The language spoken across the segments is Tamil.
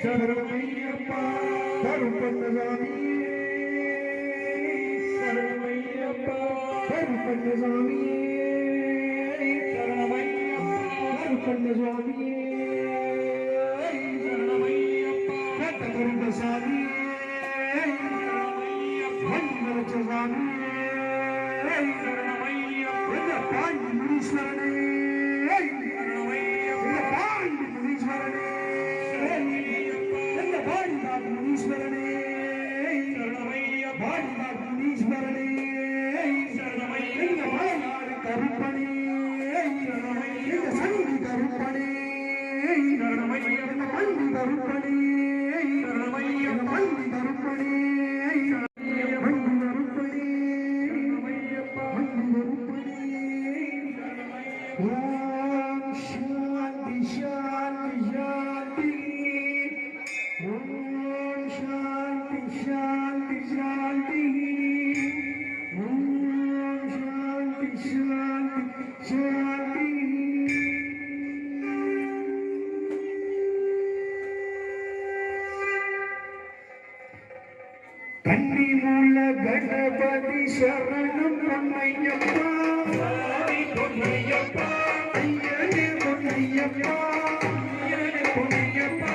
சரணமையப்பா கருப்பண்ணசாமி சரணமையப்பா கருப்பண்ணசாமி சரணமையப்பா கருப்பண்ணசாமி சரணமையப்பா கருப்பண்ணசாமி மங்களசாமி சரணமையப்பா பாண்டி முனீஸ்வரனே பாண்டி முனீஸ்வரனே முனீஸ்வரனே பாடினார் முனீஸ்வரனே எங்க மலைநாடு கருப்பனே எங்க சந்தி கருப்பனே எங்க மண்டி கருப்பனே எங்க மண்டி கருப்பனே ஓம் சாந்தி சாந்தி சாந்தி ஓம் शांति शांति शांति ओम शांति शांति शांति कन्नी मूल गणपति शरणम பொன்னையப்பா பொன்னையப்பா ஐயனே பொன்னையப்பா ஐயனே பொன்னையப்பா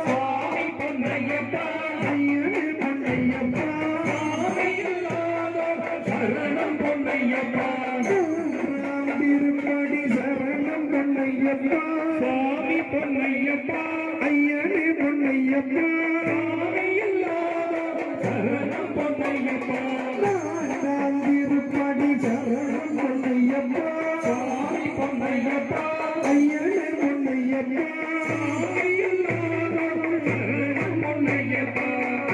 சுவாமி பொன்னையப்பா ஐயனே பொன்னையப்பா சரணம் பொன்னையப்பா திருப்படி சரணம் பொன்னையப்பா சுவாமி பொன்னையப்பா ஐயனே பொன்னையப்பா சரணம் பொன்னையப்பா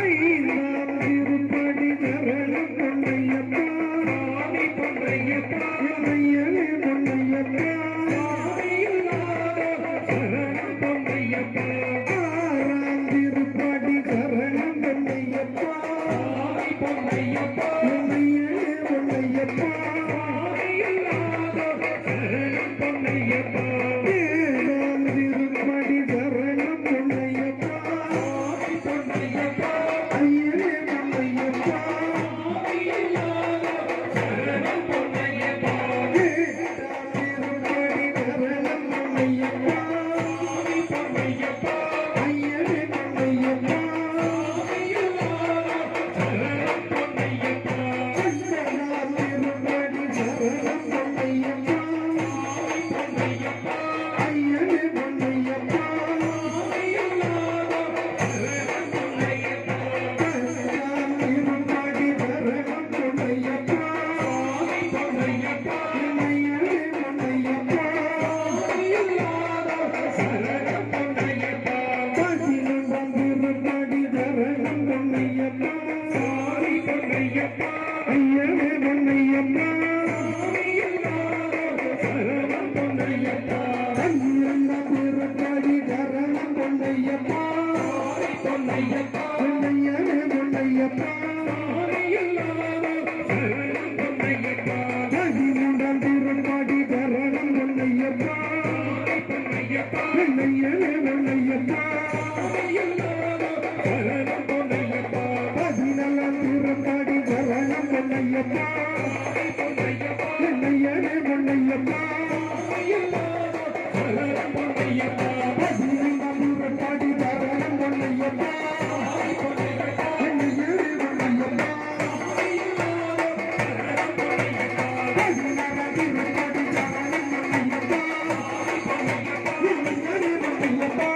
ஐந்தாம் திருப்படி சரணம் பொன்னையப்பா சுவாமி பொன்னையப்பா ஐயனே பொன்னையப்பா பொன்னையப்பா ஐயனே பொன்னையப்பா சரணம் பொன்னையப்பா பன்னிரண்டாம் திருப்படி சரணம் பொன்னையப்பா பொன்னையப்பா பொன்னையனே பொன்னையப்பா சரணம் பொன்னையப்பா பதிமூன்றாம் திருப்படி சரணம் பொன்னையப்பா பொன்னையப்பா பொன்னையனே பொன்னையப்பா சரணம் பொன்னையப்பா பதினாலாம் திருப்படி சரணம் பொன்னையப்பா பொன்னையனே பொன்னையப்பா சரணம் பொன்னையப்பா பதினைந்தாம் திருப்படி சரணம் பொன்னையப்பா பொன்னையனே பொன்னையப்பா பதினாறாம் திருப்படி சரணம் பொன்னையப்பா பொன்னையனே பொன்னையப்பா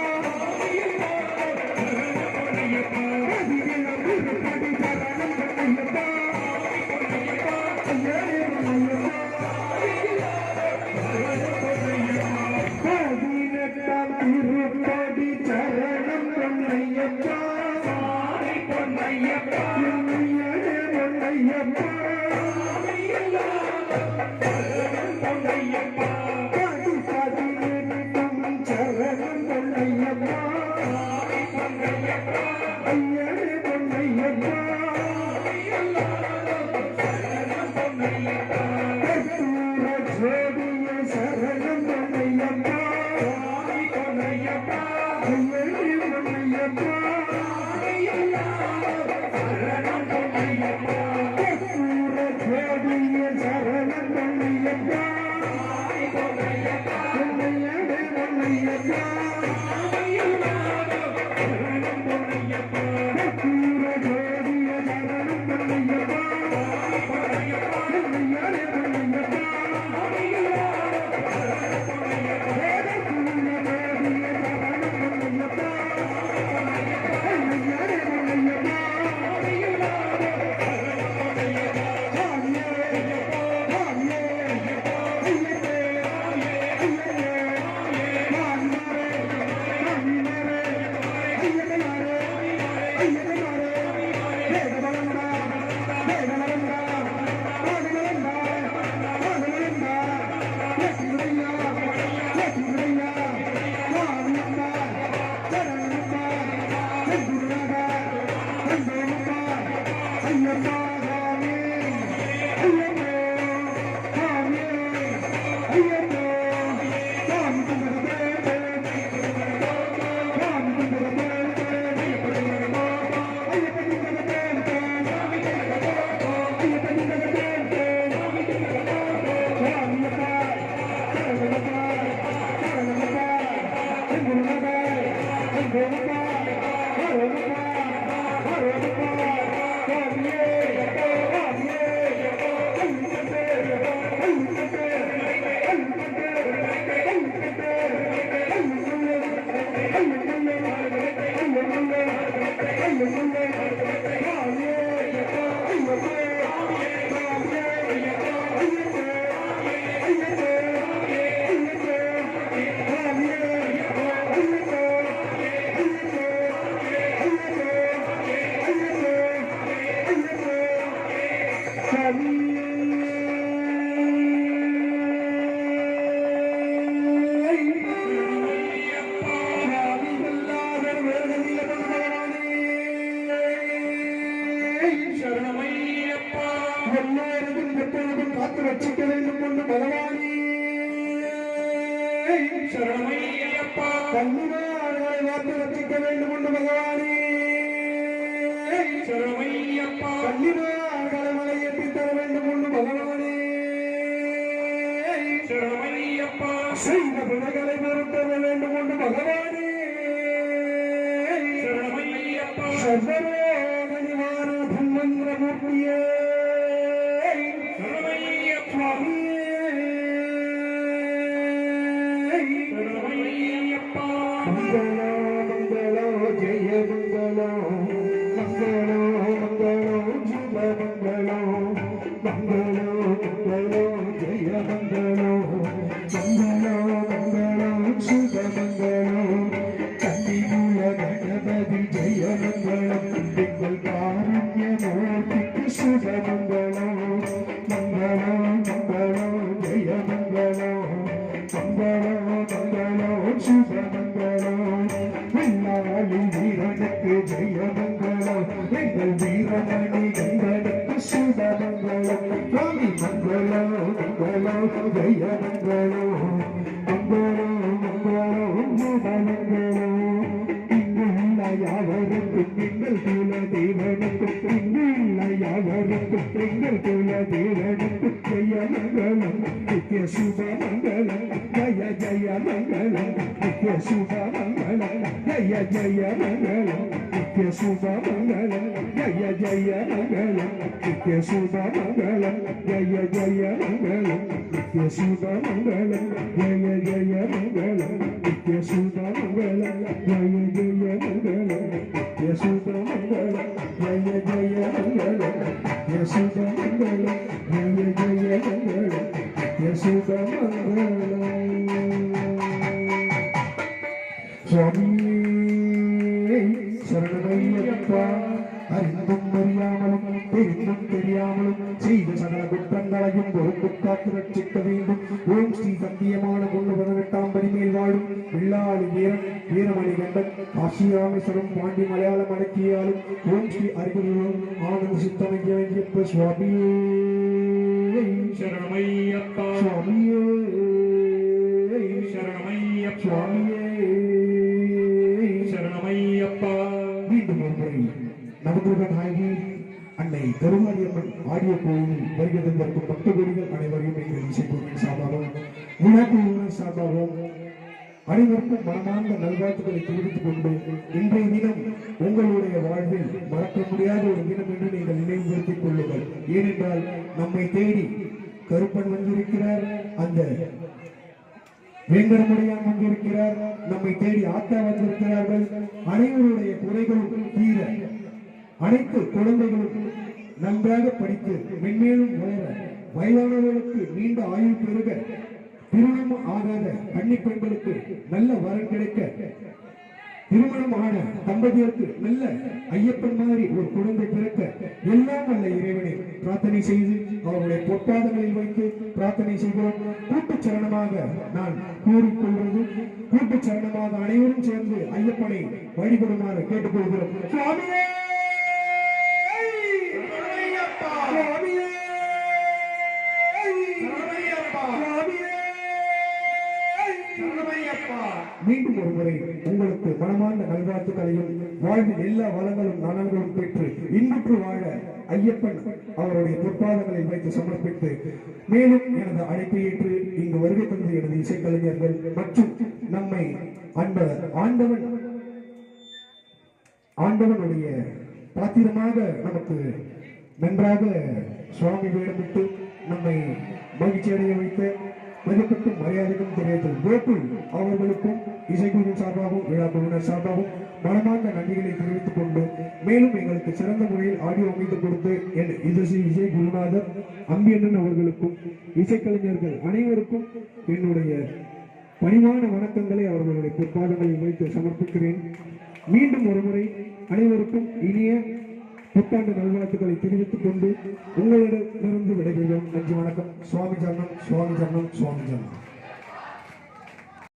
பதினேழாம் திருப்படி சரணம் பொன்னையப்பா ஐயனே பொன்னையப்பா பதினெட்டாம் திருப்படி சரணம் பொன்னையப்பா பொன்னையப்பா ஐயனே பொன்னையப்பா பொன்னையப்பா பதினெட்டாம் சரணம் பொன்னையப்பா ஐயனே பொன்னையப்பா கற்பூர ஜோதிய சரணம் பொன்னையப்பா பொன்னையப்பா ஐயனே பொன்னையப்பா சரணம் பொன்னையப்பா கற்பூர ஜோதிய சரணம் பொன்னையப்பா பொன்னையனே பொன்னையப்பா சரணம் பொன்னையப்பா கற்பூர ஜோதிய சரணம் பொன்னையப்பா பொன்னையனே பொன்னையப்பா எல்லோரும் எப்பொழுதும் காத்து ரட்சிக்க வேண்டும் என்று பகவானே சரணமையப்பா கண்ணினார்களை காத்து ரட்சிக்க வேண்டும் என்று பகவானே சரணமையப்பா கண்ணினார்களை மலையேற்றி தர வேண்டும் என்று பகவானே சரணமையப்பா செய்த பிழைகளை பொறுத்தர வேண்டும் என்று பகவானே சரணமையப்பா சர்வரோக நிவாரண பிரம்மந்திரமூர்த்தியே मंगलो मंगलो जय मंगलो मंगलो मंगलो शुभ मंगलो मंगलो मंगलो जय मंगलो मंगलो मंगलो शुभ मंगलो कन्निमूल गणपति जय मंगलम दिव्य कारुण्य मूर्ति சுபமங்களம் மங்களம் மங்களம் ஜெய மங்களம் மங்களம் மங்களம் சுபமங்களம் வெள்ளாளி வீரனுக்கு ஜெய மங்களம் எங்கள் வீரமணி கண்டனுக்கு சுபமங்களம் சுவாமி மங்களம் மங்களம் ஜெய மங்களம் மங்களம் மங்களம் சுபமங்களம் யாவருக்கும் எங்கள் குல தேவனுக்கும் இங்குள்ள யாவருக்கும் எங்கள் குல தேவனுக்கும் ஜெய மங்களம் நித்ய சுப மங்களம் ஜய ஜய மங்களம் நித்ய சுப மங்களம் ஜய ஜய மங்களம் நித்ய சுப மங்களம் ஜய ஜய மங்களம் நித்ய சுப மங்களம் ஜய ஜய மங்களம் நித்ய சுப மங்களம் ஜய ஜய மங்களம் நித்ய சுப மங்களம் ஜய ஜய மங்களம் யசுதமங்களம் ஜய ஜய மங்களம் யசுதமங்களம் ஜய ஜய மங்களம் யசுதமங்களம் சுவாமி சரணமையப்பா அறிந்தும் அறியாமலும் தெரிந்தும் தெரியாமலும் செய்த சகல குற்றங்களையும் பொறுப்பு காத்து ரட்சிக்க வேண்டும். ஓம் ஸ்ரீ சத்தியமான 18ஆம் படி மேல் வாழும் வெள்ளாளி வீரன் வீரமணி கண்டன் காசிராமேஸ்வரம் பாண்டி மலையாளம் அடக்கியாலும் ஓம் ஸ்ரீ அறிகுருவும் ஆனந்த சித்தமையப்ப சுவாமியே சரணமையப்பா சுவாமியே சரணமையப்பா சுவாமியே சரணமையப்பா. மீண்டும் ஒருமுறை நவதுர்க நாயகி அன்னை கருமாரியம்மன் ஆடிய கோயிலில் வருகை தந்திருக்கும் பக்த கோடிகள் அனைவரையும் எங்கள் இசைக்குழுவின் சார்பாகவும் விழாக்குழுவின் சார்பாகவும் அனைவருக்கும் மனமார்ந்த நல்வாழ்த்துக்களை தெரிவித்துக் கொண்டு இன்றைய தினம் உங்களுடைய வாழ்வில் மறக்க முடியாத ஒரு தினம் என்று நீங்கள் நினைவுபடுத்திக் கொள்ளுங்கள். ஏனென்றால் நம்மை தேடி கருப்பன் வந்திருக்கிறார், அந்த வேங்கரமுடையான் வந்திருக்கிறார், நம்மை தேடி ஆத்தா வந்திருக்கிறார்கள். அனைவருடைய குறைகளும் தீர அனைத்து குழந்தைகளுக்கும் நன்றாக படித்து மென்மேலும் வளர வயதானவர்களுக்கு நீண்ட ஆயுள் பெருக திருமணம் ஆகாத கன்னி பெண்களுக்கு நல்ல வரன் கிடைக்க திருமணம் ஆன தம்பதியருக்கு நல்ல ஐயப்பன் மாதிரி ஒரு குழந்தை பிறக்க எல்லாம் அல்ல இறைவனை பிரார்த்தனை செய்து அவருடைய பொற்பாதங்களில் வைத்து பிரார்த்தனை செய்கிறோம். கூட்டுச் சரணமாக நான் கூறிக்கொள்வது கூட்டுச் சரணமாக அனைவரும் சேர்ந்து ஐயப்பனை வழிபடுமாறு கேட்டுக்கொள்கிறோம். சுவாமியே மீண்டும் ஒரு முறை உங்களுக்கு மனமார்ந்த நல்வாழ்த்துக்களையும் வாழ்வில் எல்லா வளங்களும் நலன்களும் பெற்று இன்புற்று வாழ ஐயப்பன் அவருடைய பொற்பாதங்களில் வைத்து சமர்ப்பித்து மேலும் எனது அழைப்பை ஏற்று இங்கு வருகை தந்த எனது இசைக்கலைஞர்கள் மற்றும் நம்மை ஆண்டவனுடைய பாத்திரமாக நமக்கு நன்றாக சுவாமி வேடமிட்டு நம்மை மகிழ்ச்சி அடைய வைத்த மதிப்புக்கும் மரியாதைக்கும் தெரிவித்த கோகுல் அவர்களுக்கும் இசைக்குழுவின் சார்பாகவும் விழா குழுவினர் சார்பாகவும் மனமார்ந்த நன்றிகளை தெரிவித்துக் கொண்டு மேலும் எங்களுக்கு சிறந்த முறையில் ஆடியோ அமைத்து கொடுத்து என் இசை குருநாதர் அம்பியண்ணன் அவர்களுக்கும் இசைக்கலைஞர்கள் அனைவருக்கும் என்னுடைய பணிவான வணக்கங்களை அவர்களுடைய பொற்பாதங்களில் வைத்து சமர்ப்பிக்கிறேன். மீண்டும் ஒருமுறை அனைவருக்கும் இனிய புத்தாண்டு நல்வாழ்த்துக்களை தெரிவித்துக் கொண்டு உங்களிடமிருந்து விடைபெறுகிறோம். நன்றி, வணக்கம். சுவாமி சரணம், சுவாமி சரணம், சுவாமி சரணம்.